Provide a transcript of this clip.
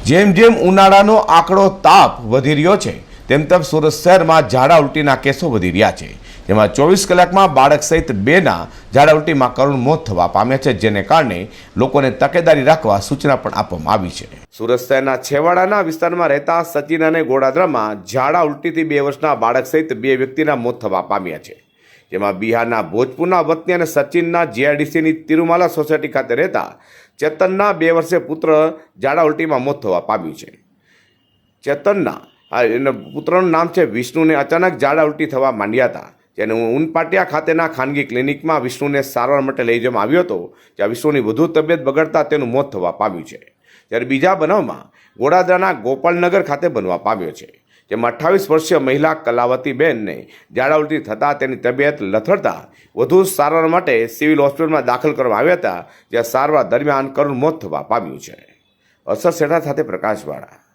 જેમ જેમ ઉનાળાનો આંકડો તાપ વધી રહ્યો છે તેમ તેમ સુરત શહેરમાં ઝાડા ઉલટીના કેસો વધી રહ્યા છે, જેમાં 24 કલાકમાં બાળક સહિત 2ના ઝાડા ઉલટીમાં કરુણ મોત થવા પામ્યા છે, જેને કારણે લોકોને તકેદારી રાખવા સૂચના પણ આપવામાં આવી છે। સુરત શહેરના છેવાડાના વિસ્તારમાં રહેતા સચિન અને ગોડાદરામાં ઝાડા ઉલટીથી 2 વર્ષના બાળક સહિત 2 વ્યક્તિના મોત થવા પામ્યા છે, જેમાં બિહારના ભોજપુરના વતની અને સચિનના જીઆઈડીસીની તિરુમાલા સોસાયટી ખાતે રહેતા ચેતનના 2 વર્ષીય પુત્ર ઝાડા ઉલટીમાં મોત થવા પામ્યું છે। ચેતનના પુત્રનું નામ છે વિષ્ણુને અચાનક ઝાડા ઉલટી થવા માંડ્યા હતા, જેને ઉનપાટિયા ખાતેના ખાનગી ક્લિનિકમાં વિષ્ણુને સારવાર માટે લઈ જવામાં આવ્યો હતો, જ્યાં વિષ્ણુની વધુ તબિયત બગડતા તેનું મોત થવા પામ્યું છે। જ્યારે બીજા બનાવમાં ગોડાદરાના ગોપાલનગર ખાતે બનવા પામ્યો છે, જેમાં 28 વર્ષીય મહિલા કલાવતીબેનને ઝાડા ઉલટી થતાં તેની તબિયત લથડતા વધુ સારવાર માટે સિવિલ હોસ્પિટલમાં દાખલ કરવામાં આવ્યા હતા, જ્યાં સારવાર દરમિયાન કરુણ મોત થવા પામ્યું છે। અસર સેઠા સાથે પ્રકાશવાળા।